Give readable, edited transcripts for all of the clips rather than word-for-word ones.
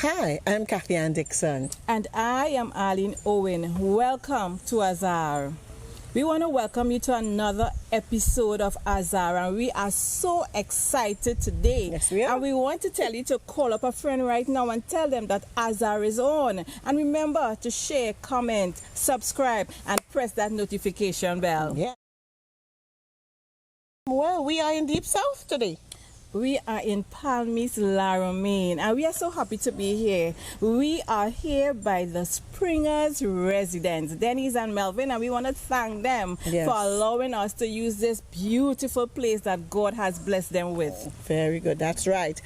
Hi, I'm Kathy Ann Dixon. And I am Arlene Owen. Welcome to Azar. We want to welcome you to another episode of Azar, and we are so excited today. Yes, we are. And we want to tell you to call up a friend right now and tell them that Azar is on. And remember to share, comment, subscribe, and press that notification bell. Yeah. Well, we are in Deep South today. We are in Palmis, Laramine, and we are so happy to be here. We are here by the Springers residents, Dennis and Melvin, and we want to thank them for allowing us to use this beautiful place that God has blessed them with. Very good, that's right.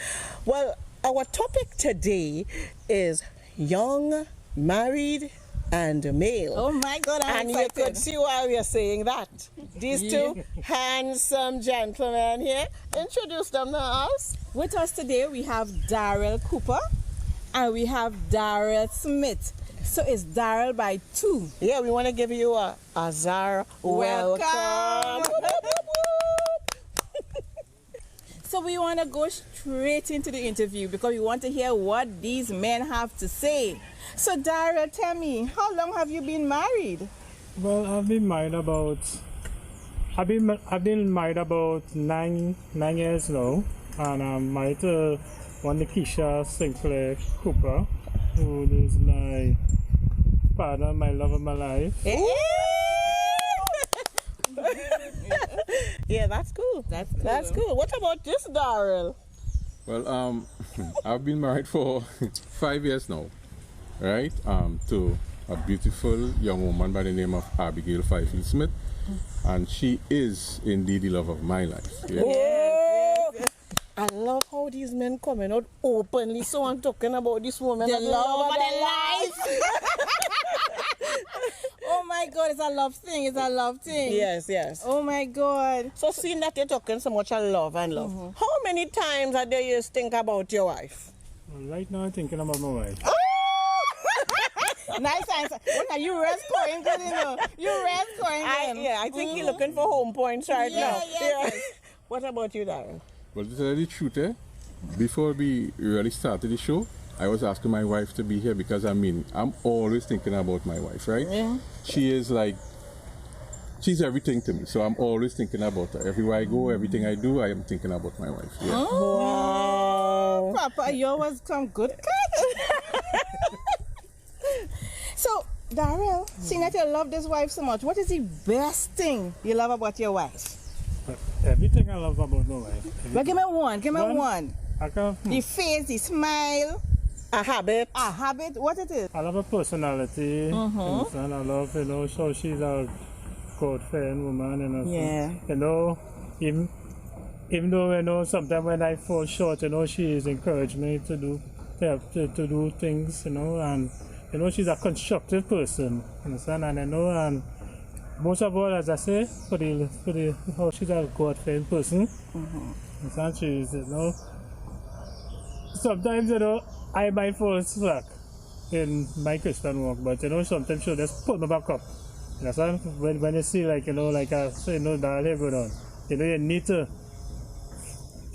Well, our topic today is young, married, and male. Oh my God, I'm excited. And you could see why we are saying that. These two handsome gentlemen here, introduce them to us. With us today, we have Darrell Cooper and we have Darrell Smith. So it's Darrell by two. Yeah, we want to give you a Azar welcome. So we want to go straight into the interview because we want to hear what these men have to say. So Darrell, tell me, how long have you been married? Well, I've been married about 9 years now, and I'm married to one Nikisha Sinclair Cooper, who is my partner, my love of my life. Yeah, that's cool. That's cool. What about this, Darrell? Well, I've been married for 5 years now, right? To a beautiful young woman by the name of Abigail Fifield Smith, and she is indeed the love of my life. Yeah? Yes. I love how these men coming out openly. So I'm talking about this woman, The the love of their life. Oh my God, it's a love thing. It's a love thing. Yes. Oh my God. So seeing that you're talking so much of love and love, how many times a day you think about your wife? Well, right now, I'm thinking about my wife. Nice answer. What are you rest coin? Good enough. You rest coin. I think you're looking for home points right now. Yes. What about you, Darrell? Well, to tell you the truth, before we really started the show, I was asking my wife to be here because I'm always thinking about my wife, right? Yeah. She's everything to me, so I'm always thinking about her. Everywhere I go, everything I do, I am thinking about my wife. Yeah. Oh, wow. Papa, you always come good catch. So, Darrell, seeing that you love this wife so much, what is the best thing you love about your wife? Everything I love about my wife. Well, give me one. I can, The face, the smile. A habit. What it is? I love her personality. And I love, so she's a God-fearing woman. Even though, sometimes when I fall short, she has encouraged me to do things, and she's a constructive person, understand? And most of all, as I say, she's a God-fearing person. Understand? She's, sometimes, I might fall slack in my Christian walk, but sometimes she'll just put me back up. Understand? When you see, like I say, that here going on, you need to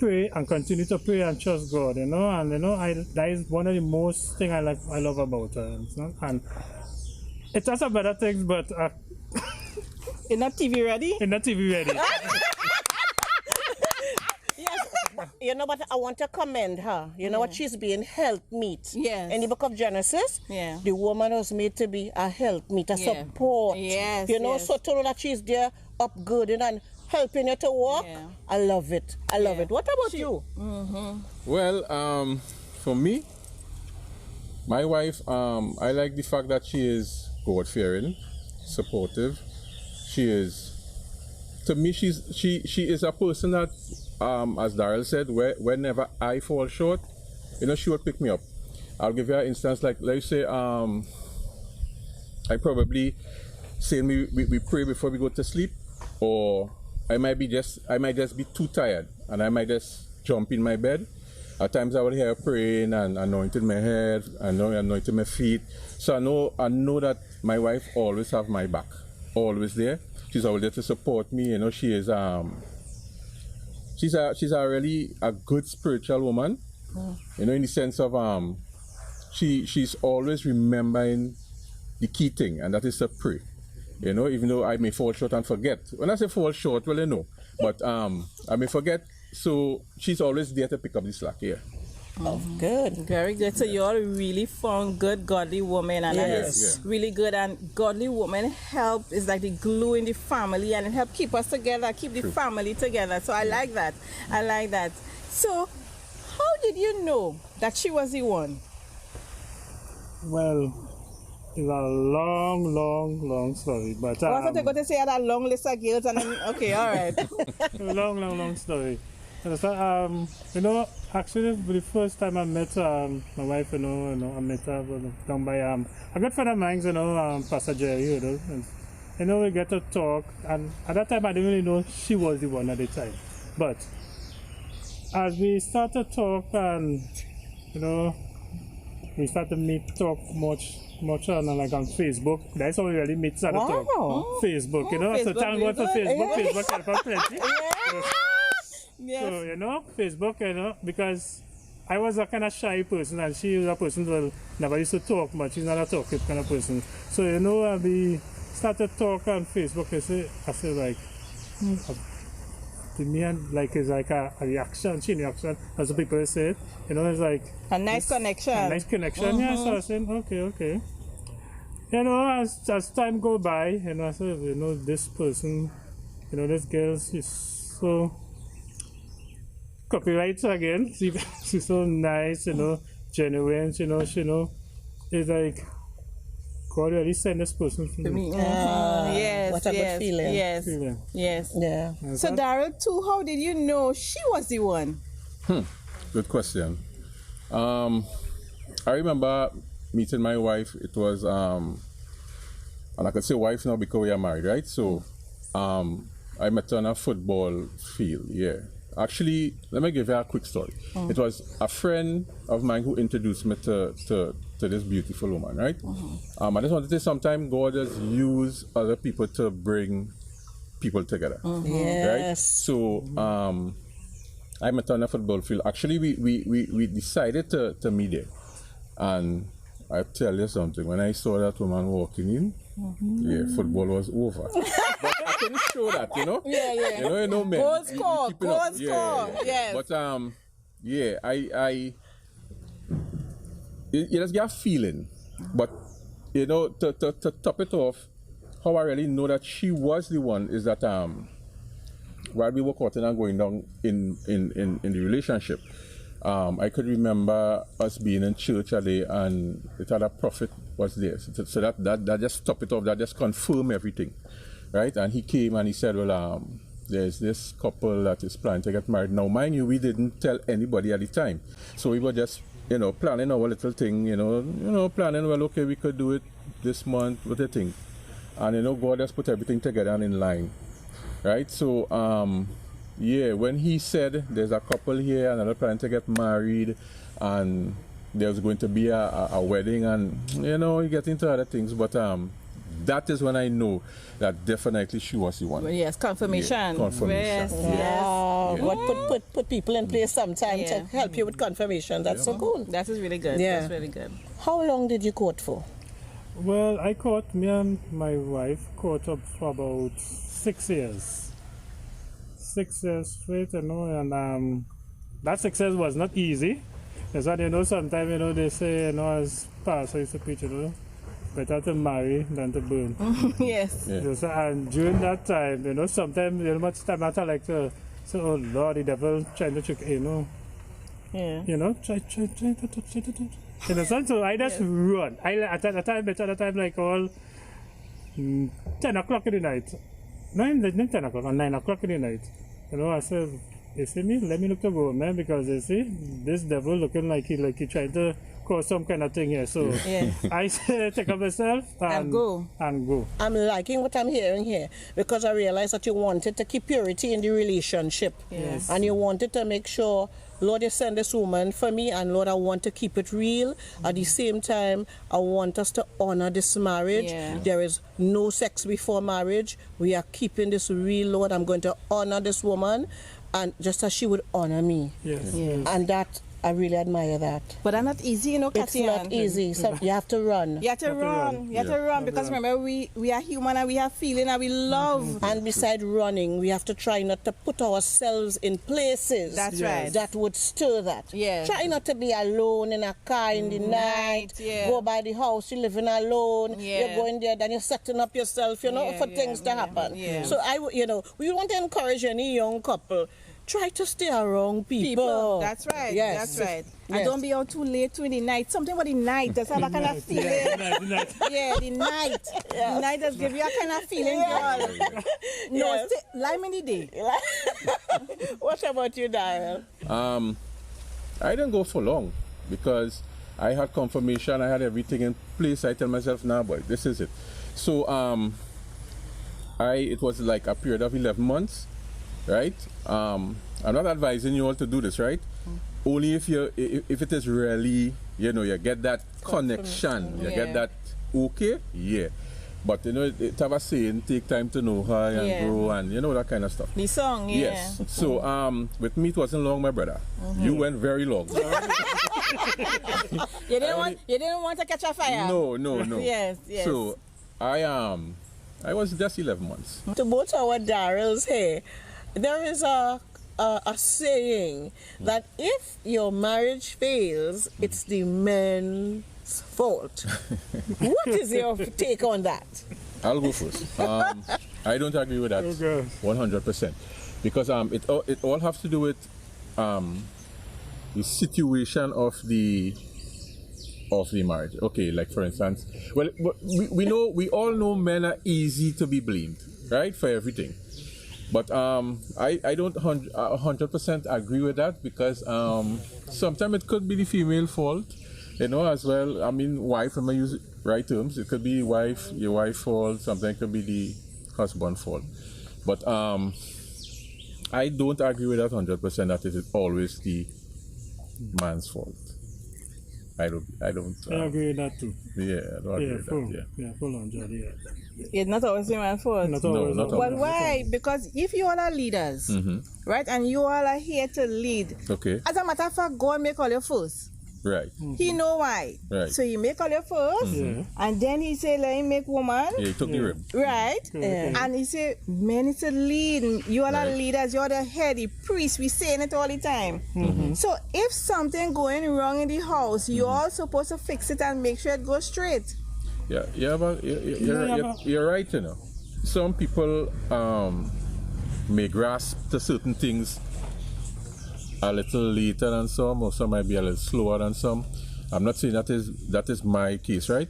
pray and continue to pray and trust God, and that is one of the most thing I love about her. And it has some better things, but You're not TV ready? it's not TV ready. But I want to commend her. What she's being helpmeet. Yes. In the book of Genesis, the woman was made to be a helpmeet, a support. Yes. So to know that she's there upgirding and helping you to walk, I love it. What about you? Well, for me, my wife, I like the fact that she is God-fearing, supportive. She is, to me, she is a person that, as Darrell said, whenever I fall short, she would pick me up. I'll give you an instance, like, let's say, I probably say we pray before we go to sleep, or I might just be too tired, and I might just jump in my bed. At times I would hear her praying and anointing my head, anointing my feet. So I know that my wife always have my back, always there. She's always there to support me. She is she's a really a good spiritual woman. In the sense of she's always remembering the key thing, and that is to pray. You know, even though I may fall short and forget. When I say fall short, well, you know, but I may forget. So she's always there to pick up the slack here. Oh, good. Very good. So you all really found good godly women, and that is really good. And godly women help is like the glue in the family, and it help keep us together, keep the family together. So I like that. I like that. So how did you know that she was the one? Well, it's a long story, but I was going to say that long list of girls, and then okay, all right. long story. You know, actually, the first time I met my wife, you know, I met her down by a good friend of mine, you know, Pastor Jerry, you know, and you know, we get to talk, and at that time I didn't really know she was the one at the time, but as we started to talk, and you know, we started to talk much on like on Facebook. That's how we really meet, started to talk. Facebook, you know, Facebook, so thank God for Facebook help us plenty. Yes. So, you know, Facebook, you know, because I was a kind of shy person, and she was a person who never used to talk much. She's not a talkative kind of person. So, you know, we started talking on Facebook. I said like, to me, like, it's like a reaction, chain reaction, as the people say it. You know, it's like a nice connection. A nice connection, yeah. So I said, okay. You know, as time go by, you know, I said, you know, this person, you know, this girl, she's so copyright again. She's so nice, you know, genuine, you know, it's like God really sent this person to me. Yes, what a good feeling. Yes. Yeah. So Daryl, too, how did you know she was the one? Good question. I remember meeting my wife. It was and I could say wife now because we are married, right? So I met her on a football field, yeah. Actually, let me give you a quick story. It was a friend of mine who introduced me to this beautiful woman, right? I just wanted to say sometimes God has used other people to bring people together. Yes. Right? So I met her on a football field. Actually, we decided to meet there. And I tell you something, when I saw that woman walking in, yeah, football was over. But I couldn't show that, you know? Yeah. You know, men. Goal score. Yeah. Yes. But you just get a feeling. But you know, to top it off, how I really know that she was the one is that while we were courting and going down in the relationship, I could remember us being in church a day, and the other prophet was there. So that just top it off, that just confirmed everything, right? And he came and he said, well, there's this couple that is planning to get married. Now, mind you, we didn't tell anybody at the time. So we were just, you know, planning our little thing, you know, planning, well, okay, we could do it this month, what do you think? And, you know, God has put everything together and in line, right? So, when he said there's a couple here and they're planning to get married and there's going to be a wedding, and, you know, you get into other things, but that is when I know that definitely she was the one. Yes, confirmation. Yeah, confirmation. Yes. God put people in place sometime to help you with confirmation. That's so cool. That is really good. Yeah. That's really good. How long did you court for? Well, me and my wife caught up for about 6 years. 6 years straight, you know, and that 6 years was not easy. That's why, you know, sometimes, you know, they say, you know, as pastor used to preach, you know, better to marry than to burn. Yes. Yeah. So, and during that time, you know, sometimes, you know, much time I like to say, oh Lord, the devil trying to trick, you know. Yeah. You know, try to. You know, so I just run. At the time, like all 10 o'clock in the night. Not 10 o'clock, or 9 o'clock in the night. You know, I said, you see me? Let me look to go, man, because you see, this devil looking like he trying to cause some kind of thing here. So I said, take up myself and go. I'm liking what I'm hearing here, because I realize that you wanted to keep purity in the relationship. Yes. And you wanted to make sure, Lord, you send this woman for me, and Lord, I want to keep it real. At the same time, I want us to honor this marriage. Yeah. There is no sex before marriage. We are keeping this real, Lord. I'm going to honor this woman, and just as she would honor me. Yes. And that I really admire that. But that's not easy, you know, It's not easy. So you have to run. You have to run. You have to run because remember we are human and we have feeling and we love. And beside running, we have to try not to put ourselves in places That's right. that would stir that. Yes. Try not to be alone in a car in the night. Yeah. Go by the house, you're living alone. Yeah. You're going there, then you're setting up yourself, you know, Yeah, for things to happen. yeah. So we want to encourage any young couple. Try to stay around people. That's right. Yes. That's right. And Yes. don't be out too late in the night. Something about the night. Just have a kind of feeling. Yeah, the night. The night just give you a kind of feeling, girl. No, Yes. lime in the day. What about you, Daryl? I didn't go for long because I had confirmation, I had everything in place. I tell myself, nah, boy, this is it. So it was like a period of 11 months, right? I'm not advising you all to do this, right? Only if it is really, you get that connection, you get that okay, yeah. But it have a saying, take time to know her and grow and that kind of stuff. The song, yeah. Yes. So with me it wasn't long, my brother. You went very long. You didn't want to catch a fire. No. Yes. So I was just 11 months. To both our Daryls here, there is a saying that if your marriage fails, it's the men's fault. What is your take on that? I'll go first. I don't agree with that 100% because it all has to do with the situation of the marriage. Okay, like for instance, well, we all know men are easy to be blamed, right, for everything. But I don't 100% agree with that because sometimes it could be the female fault, as well. I mean, wife, when I use right terms, it could be your wife's fault. Sometimes it could be the husband's fault. But I don't agree with that 100% that it is always the man's fault. I don't. I agree with that too. Yeah, I don't agree with that. Yeah, full on, Jody. Yeah. It's not always the man's fault. Not always. not Well, always. why? Because if you all are leaders, right, and you all are here to lead, Okay. as a matter of fact, God make all your first. Right. He know why. Right. So you make all your first, and then he say, let him make woman. Yeah, he took the rib. Right? And he say, men is to lead. You all are leaders. You are the head, the priest. We saying it all the time. So if something going wrong in the house, you all supposed to fix it and make sure it goes straight. Yeah, but you're right, Some people may grasp to certain things a little later than some, or some might be a little slower than some. I'm not saying that is my case, right?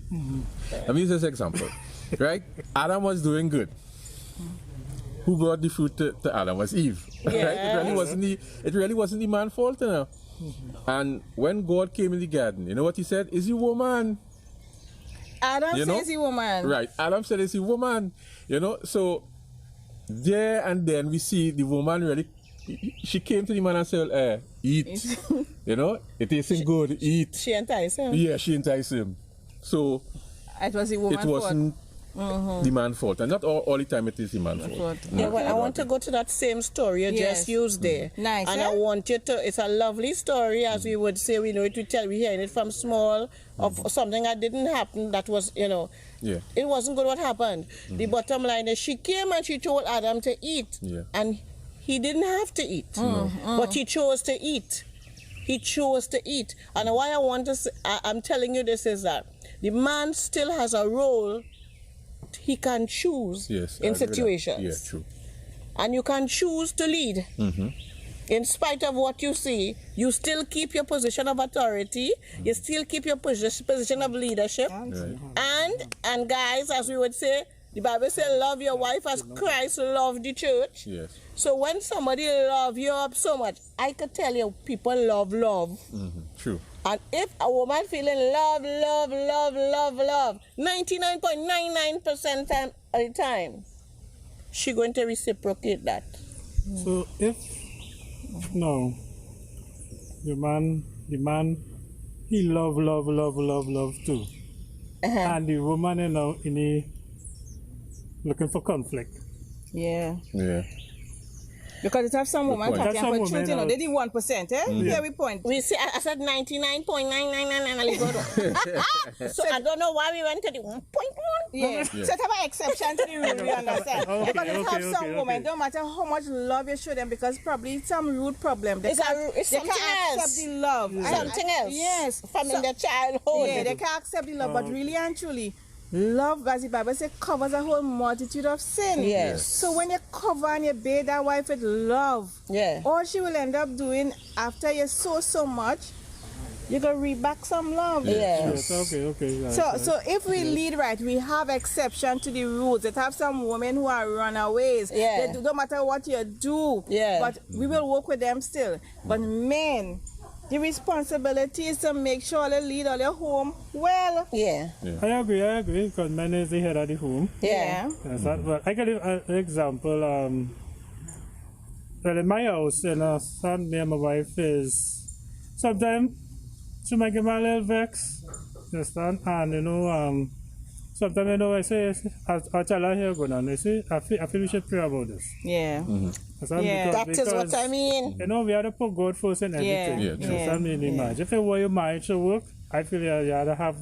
Let me use this example, right? Adam was doing good. Who brought the fruit to Adam? Was Eve, right? It really wasn't the man's fault, And when God came in the garden, you know what he said? Is he woman? Adam says he woman. Right. Adam said it's a woman. So there and then we see the woman really, she came to the man and said, eat. It isn't good, eat. She enticed him. Yeah, she enticed him. So it was the woman's fault. It wasn't the man's fault. And not all the time it is the man's fault. Yeah, well, I want to go to that same story you just used there. Nice. And I want you to, it's a lovely story, as we would say, we know it, we're hearing it from small, of something that didn't happen, that was, Yeah. it wasn't good what happened. The bottom line is she came and she told Adam to eat. Yeah. And he didn't have to eat. But he chose to eat. He chose to eat. And why I want to say, I'm telling you this is that the man still has a role he can choose in situations. Yeah, true. And you can choose to lead. In spite of what you see, you still keep your position of authority. You still keep your position of leadership. Right. And guys, as we would say, the Bible says, love your wife as Christ loved the church. Yes. So when somebody love you up so much, I could tell you, people love. True. And if a woman feeling love, 99.99% of the time, she going to reciprocate that. So if no, the man, he love too, and the woman looking for conflict. Yeah. Yeah. Because it have some women point. talking That's some for truth, women you know, are- they did 1%, eh? Here we point. We see, I said 99.999. So I don't know why we went to the 1.1. Yeah. So it have an exception to the rule, you understand? Okay, Because it have some okay. women, don't matter how much love you show them, because probably some root problem. They It's can't something accept else. the love. Something else. Yes. From in their childhood. Yeah, they can't accept the love, but really and truly, love, as the Bible says, covers a whole multitude of sin. Yes. So when you cover and you bathe that wife with love, Yeah. all she will end up doing after you sow so much, you're going to reap back some love. Yes. Yes, okay. Right, So, right. so if we lead right, we have exception to the rules. It have some women who are runaways. Yeah. They do, no matter what you do. Yeah. But we will work with them still. But men, the responsibility is to make sure they lead all your home well. Yeah. I agree, because man is the head of the home. Yeah. Yes, but I can give an example. Well, in my house, you know, son, me and my wife is sometimes she might give me a little vex, you understand? And you know, sometimes you know I say, I tell her here going on. I say, I feel we should pray about this. Yeah. Understand? Yeah. That is what I mean. You know, we have to put God first in everything. Yeah, You true. understand me in the marriage. If you want your marriage to work, I feel you have to have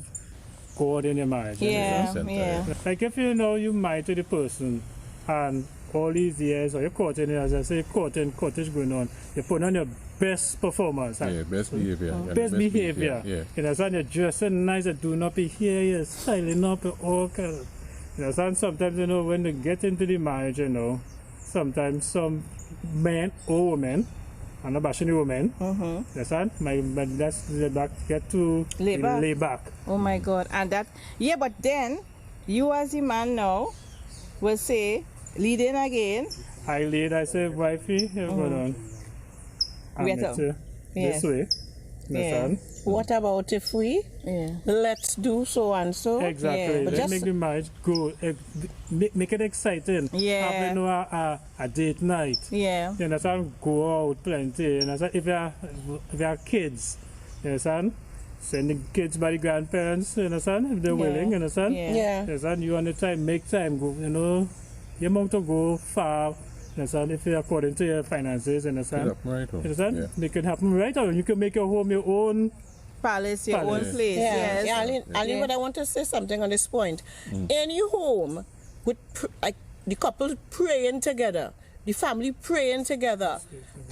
God in your marriage. you Yeah. understand? Yeah. Like if you know you married to the person and all these years, or you're courting, as I say, courtage going on, you put on your best performance. Yeah, best behavior. Yeah, Best behavior. Yeah. You know, you're dressing nice, you do not be here, you're styling up, and all kind of. You know, sometimes, you know, when they get into the marriage, you know, sometimes some men or women, I'm not bashing the women, you understand? That's the back, get to lay back. Oh my God. And that, yeah, but then you as a man now will say, lead in again. I lead, I say, wifey, here going on. And Wait it's, up. this way. You Yeah. understand? What about if we let's do so and so? Exactly. But Let's just make the marriage go, make it exciting. Yeah. Have, you know, a date night. Yeah. You understand? Go out plenty. You understand? If you have kids, you understand? Send the kids by the grandparents, you understand? If they're willing, you understand? Yeah. Yeah. You understand? You want the time, make time, go, you know, you want to go far, you understand? If you're according to your finances, you understand? Right. You understand? Yeah. Make it happen right out. You can make your home your own. Palace, your Palace. own place. Yeah, Yes. yeah, Aline, but I want to say something on this point. Any home with the couple praying together, the family praying together,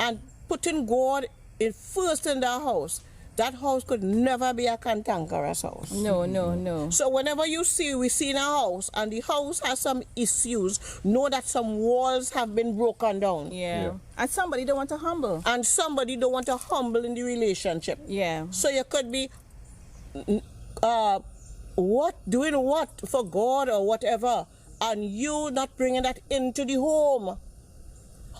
and putting God first in their house, that house could never be a cantankerous house. No. So whenever we see in a house and the house has some issues, know that some walls have been broken down. Yeah. And somebody don't want to humble. And somebody don't want to humble in the relationship. Yeah. So you could be doing what for God or whatever, and you not bringing that into the home.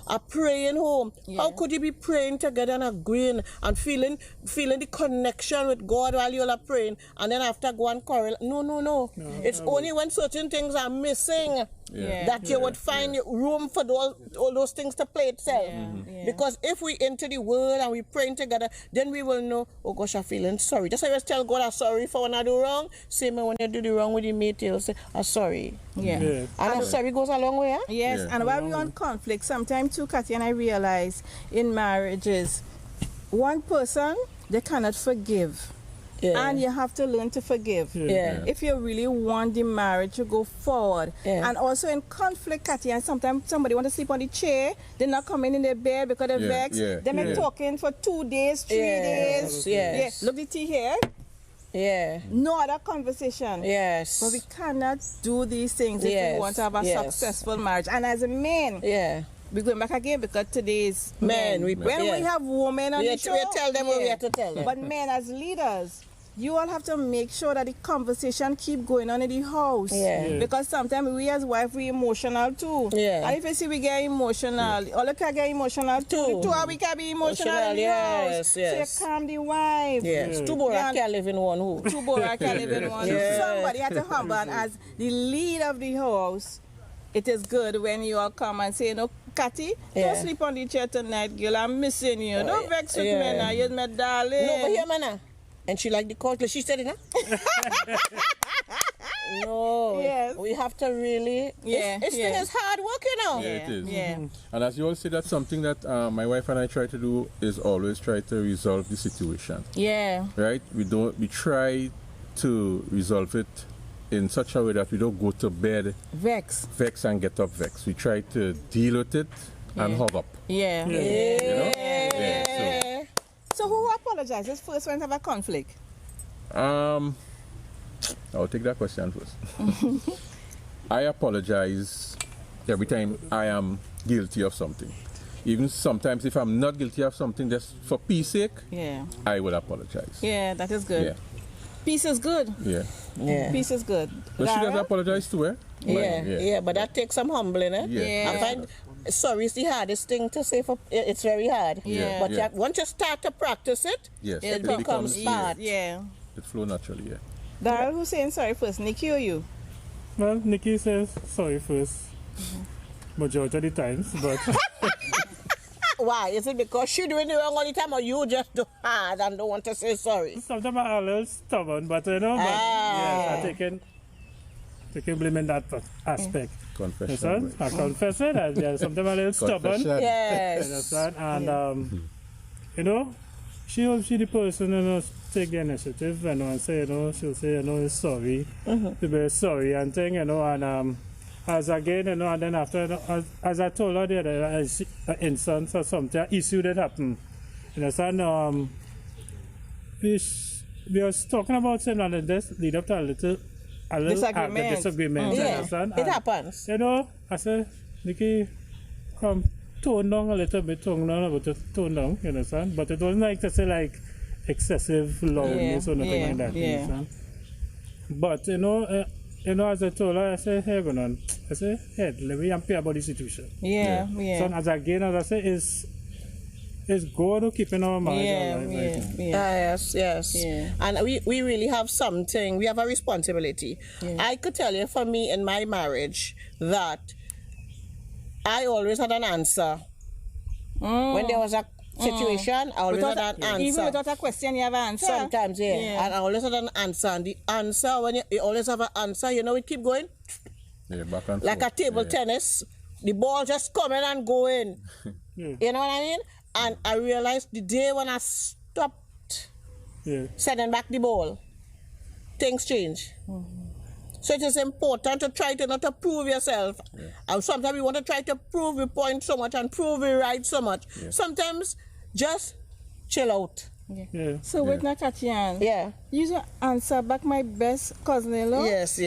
A praying home. Yeah. How could you be praying together and agreeing and feeling the connection with God while you're praying, and then after go and quarrel? No. It's only when certain things are missing that you would find room for all those things to play itself. Because if we enter the word and we praying together, then we will know, oh gosh, I'm feeling sorry. Just always tell God I'm sorry for when I do wrong. Same when you do the wrong with your mate, you'll say, I'm sorry. Yeah. Yeah. And I'm sorry goes a long way, huh? Yes, Yeah. and while we're on conflict, sometimes too, Kathy, and I realize in marriages, one person, they cannot forgive. Yeah. And you have to learn to forgive. Yeah. If you really want the marriage to go forward. Yeah. And also in conflict, Kathy, and sometimes somebody want to sleep on the chair, they're not coming in their bed because they're vexed. They may talking for 2 days, 3 days. Yes. Yeah. Look the tea here. Yeah. No other conversation. Yes. But we cannot do these things if we want to have a successful marriage. And as a man, we're going back again because today's Men, when we have women on the show, we tell them what we have to tell them. But men as leaders, you all have to make sure that the conversation keep going on in the house. Because sometimes we as wife, we emotional too. And if you see we get emotional, all the can get emotional too. The two of we can be emotional in the house. So you calm the wife. Two Borak can live in one home. Two Borak can live in one home. Somebody has to humble, and as the lead of the house, it is good when you all come and say, no, Kathy, don't sleep on the chair tonight, girl. I'm missing you. Don't vex with me now. You're my darling. No, but here, man. And she like the cutlet. She said it, huh? No. Yes. We have to really. Yeah, It's yeah. It's hard work, you know. Yeah, it is. Yeah. And as you all say, that's something that my wife and I try to do is always try to resolve the situation. Yeah. Right? We try to resolve it in such a way that we don't go to bed Vex. vex and get up vex. We try to deal with it and Yeah. hug up. Yeah. Yeah. You know? Yeah. So who apologizes first when they have a conflict? So, I'll take that question first. I apologize every time I am guilty of something. Even sometimes if I'm not guilty of something, just for peace sake, Yeah. I will apologize. Yeah, that is good. Yeah. Peace is good. Yeah. Yeah. Peace is good. But she does Lara? apologize to her. Yeah, but that takes some humbling, eh? Yeah. Yeah. I find sorry is the hardest thing to say. It's very hard. Yeah. But Yeah. once you start to practice it, Yes. it It becomes becomes part. Yeah. It flow naturally, yeah. Daryl, who's saying sorry first? Nikki or you? Well, Nikki says sorry first. Majority of the times, but Why? Is it because she doing it wrong all the time, or you just do hard and don't want to say sorry? sometimes I'm a little stubborn, but you know, but yes, I'm taking blame in that aspect. Confession. Understand? I confess it, and yeah, sometimes I'm a little stubborn. Confession. Yes. Understand? And you know, she the person, you know, take the initiative, you know, and say, you know, she'll say, you know, sorry, to be sorry and thing, you know, and as again, you know, and then after, you know, as I told her the other instance or something, an issue that happened, you understand? We was talking about something, and then this lead up to a little disagreement. You Yeah, understand? it And, happens. you know, I said, Nikki, come tone down a little bit, tone down, you understand? But it wasn't like to say like excessive loudness or nothing like that, you understand? But you know, as I told her, I said, hey, going on. I said, hey, let me pay about the situation. Yeah. So as I say, it's God who keeping our minds alive. Yes. Yeah. And we really have something, we have a responsibility. Yeah. I could tell you for me in my marriage that I always had an answer. When there was a situation, I always had an answer. Even without a question, you have an answer. Sometimes, yeah. And I always had an answer. And the answer, when you always have an answer, you know, it keep going. Yeah, back and Like forth. a table tennis. The ball just coming and going. Yeah. You know what I mean? And I realized the day when I stopped Yeah. sending back the ball, things change. So it is important to try to not to prove yourself. And sometimes you want to try to prove your point so much and prove it right so much. Sometimes just chill out. Yeah. So with Nakatian, Yeah. you should answer back my best cousin-in-law? Yes.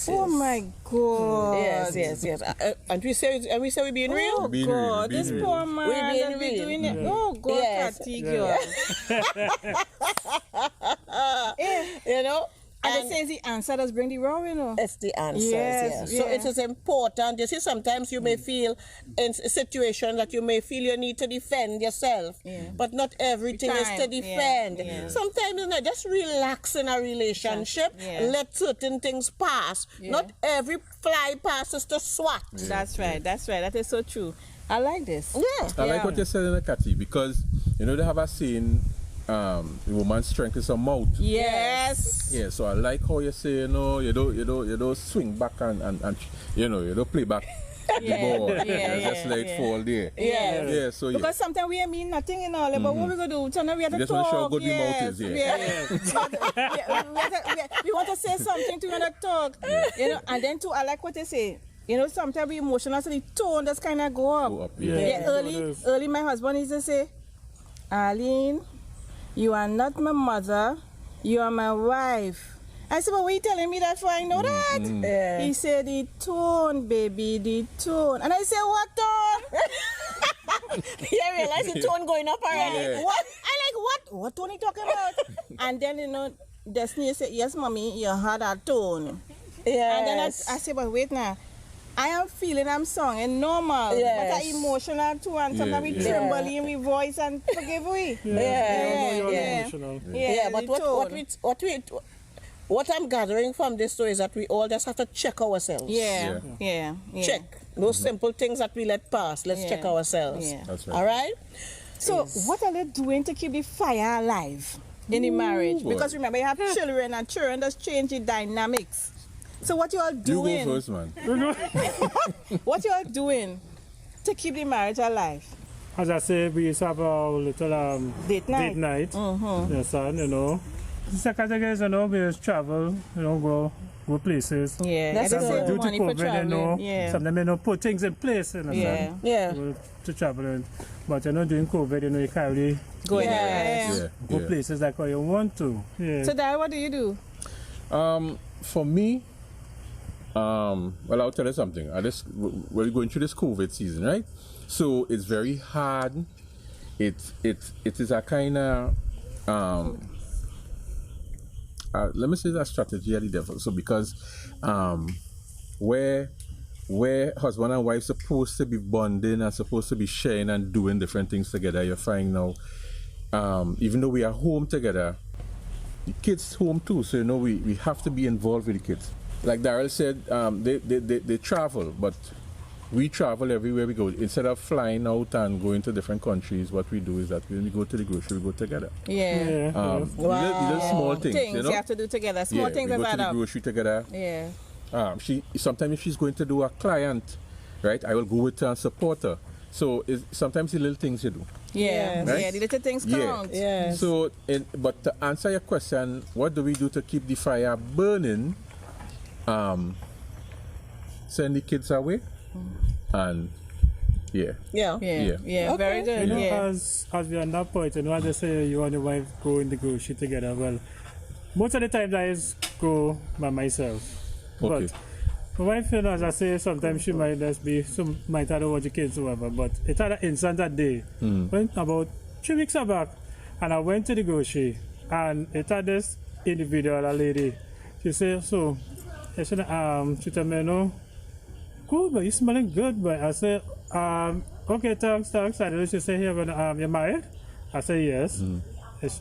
Oh my God. Yes. And we say we being Oh real. Being God, real, this being poor real. man We being that be real. doing it. Oh God, Yes. Cathy girl. You know? And they say the answer does bring the raw, you know. It's the answers, Yes, So yeah. it is important. You see, sometimes you may feel in a situation that you may feel you need to defend yourself, but not everything is to Time, defend. yeah. Sometimes, you know, just relax in a relationship, Yeah. let certain things pass. Not every fly passes to swat. That's right. That is so true. I like this. Yeah. I like what you're saying, Cathy, because you know they have a saying, the woman's strength is her mouth. Yes. Yeah, so I like how you say, you know, you don't swing back and you know, you don't play back the ball. Just let it fall there. Yeah, so yeah. Because sometimes we mean nothing in all, but what we gonna do? Tonight we have to Just talk. wanna show how good the mouth is, We want to say something to wanna talk. You know, and then too, I like what they say. You know, sometimes we emotional, so the tone just kind of go up. Go up, Yeah. Early, my husband used to say, Arlene, you are not my mother, you are my wife. I said, but what are you telling me that for? I know that. Yeah. He said, the tone, baby, the tone. And I said, what tone? You realize the tone going up already. Yeah. What? I like, what? What tone you talking about? And then, you know, Destiny said, yes, mommy, you had a tone. Yes. And then I said, but wait now. I am feeling I'm singing normal, Yes. but I'm emotional too, and sometimes we Yeah. tremble in we voice and forgive we. Yeah. Emotional. Yeah, but the tone. what I'm gathering from this story is that we all just have to check ourselves. Yeah. Check those simple things that we let pass. Let's check ourselves. Yeah. That's right. All right. So, what are they doing to keep the fire alive in the marriage? boy. Because remember, you have children, and children just change the dynamics. So what you all You doing? go first, man. What you all doing to keep the marriage alive? As I say, we used to have a little Date night. date night. Yes, son, you know. The second thing is, you know, we just travel, you know, go places. Yeah, That's gotta good. save Due to money for COVID, you know, traveling. Yeah. sometimes, you know, put things in place, you know, Yeah. son, Yeah. to travel in. But, you know, during COVID, you know, you can't really Go Yeah. anywhere. go places like how you want to. Yeah. So, Dad, what do you do? For me, well, I'll tell you something. We're going through this COVID season, right? So it's very hard. It is a kind of let me say that strategy at the devil. So because where husband and wife supposed to be bonding and supposed to be sharing and doing different things together, you're finding now, even though we are home together, the kids home too. So you know we have to be involved with the kids. Like Daryl said, they travel, but we travel everywhere we go. Instead of flying out and going to different countries, what we do is that when we go to the grocery, we go together. Yeah. Little small things, you know. You have to do together. Small things we that go to add the up. grocery together. Yeah. Sometimes if she's going to do a client, right, I will go with her and support her. So sometimes the little things you do. Yeah. Yes. Right? Yeah, the little things count. Yes. So, but to answer your question, what do we do to keep the fire burning? Send the kids away, and Yeah. Yeah. Okay. Very good. You know, Yeah. as we are on that point, you know, as I say, you and your wife go in the grocery together. Well, most of the times I just go by myself. Okay. But my wife, you know, as I say, sometimes she might just be, some might not want the kids or whatever. But it had an incident that day, when about 3 weeks back, and I went to the grocery, and it had this individual, a lady. She said, so, she told me, no, cool, but you smelling good. But I said, okay, thanks. And she said, you're married? I said, yes.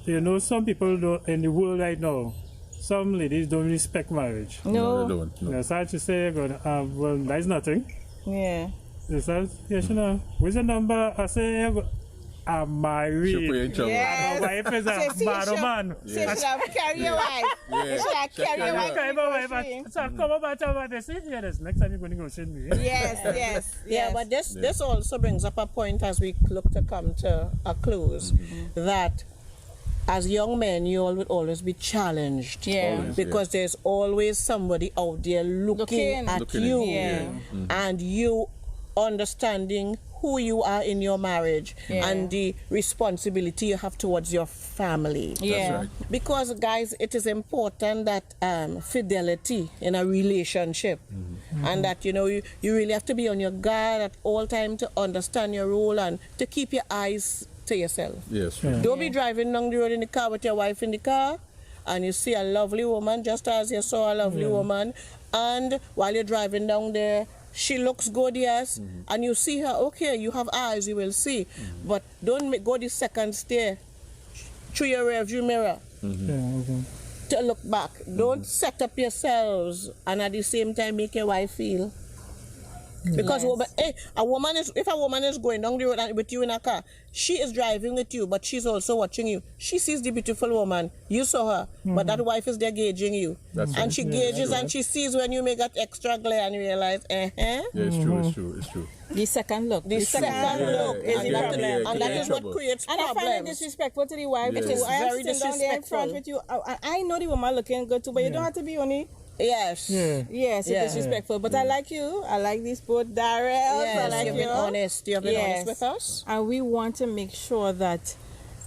You know, some people in the world right now, some ladies don't respect marriage. No. they don't. No. Yes, I should say, well, that's nothing. Yeah. Yes, yes, you know, what's the number? I say, I'm married. She'll put you in trouble. Yes. My wife is a bad man. So you should have carried your wife. You should have carried your wife. Okay, to the my wife, grocery. so I come up and tell her, they say, yeah, this next time you're going to go see me. Yes. Yeah, but this also brings up a point as we look to come to a close, that as young men, you all would always be challenged. Yeah. Always, Because there's always somebody out there looking at Looking you, in. Yeah. and you understanding who you are in your marriage Yeah. and the responsibility you have towards your family. Yeah. right. Because, guys, it is important that fidelity in a relationship, and that, you know, you really have to be on your guard at all time to understand your role and to keep your eyes to yourself. Yes, true. Don't be driving down the road in the car with your wife in the car and you see a lovely woman, just as you saw a lovely woman, and while you're driving down there, she looks good, yes, and you see her, okay, you have eyes, you will see, but don't go the second stair through your rearview mirror to look back. Don't set up yourselves and at the same time make your wife feel. Because if a woman is going down the road with you in a car, she is driving with you, but she's also watching you. She sees the beautiful woman. You saw her, but that wife is there gauging you. That's and right. she gauges and she sees when you make that extra glare and you realize, Yeah, it's true. The second look. The second look is the problem. And that is what creates And I find it problems. disrespectful to the wife. Yeah. Because It is I am very sitting down there in front disrespectful. with you. I know the woman looking good too, but you don't have to be only. Yes. Yes, it's Yeah. disrespectful. But I like you. I like these both Darrell. I Yes, like you've you. been honest. You've been Yes. honest with us. And we want to make sure that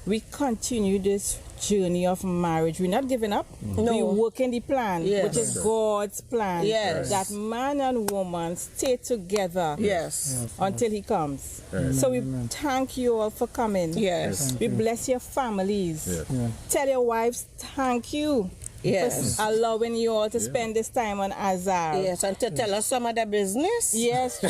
we continue this journey of marriage. We're not giving up. No. We're working the plan, Yes. which is God's plan. Yes. That man and woman stay together Yes. until he comes. Right. So we thank you all for coming. Yes. We bless your families. Yes. Tell your wives thank you Yes. for allowing you all to spend this time on Azar. Yes, and to tell us some of the business. Yes, true.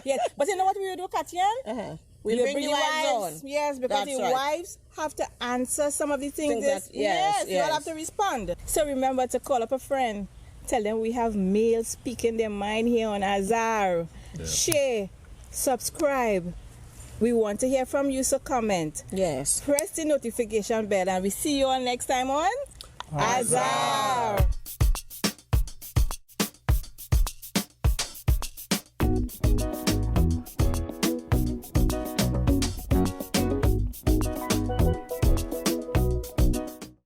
Yes, but you know what we will do, Katyan? We'll You bring the wives on. Yes, because That's the right. wives have to answer some of the things. Things that- yes, you all yes. have to respond. So remember to call up a friend. Tell them we have males speaking their mind here on Azar. Share, subscribe. We want to hear from you, so comment. Yes. Press the notification bell, and we see you all next time on Azar. Bye.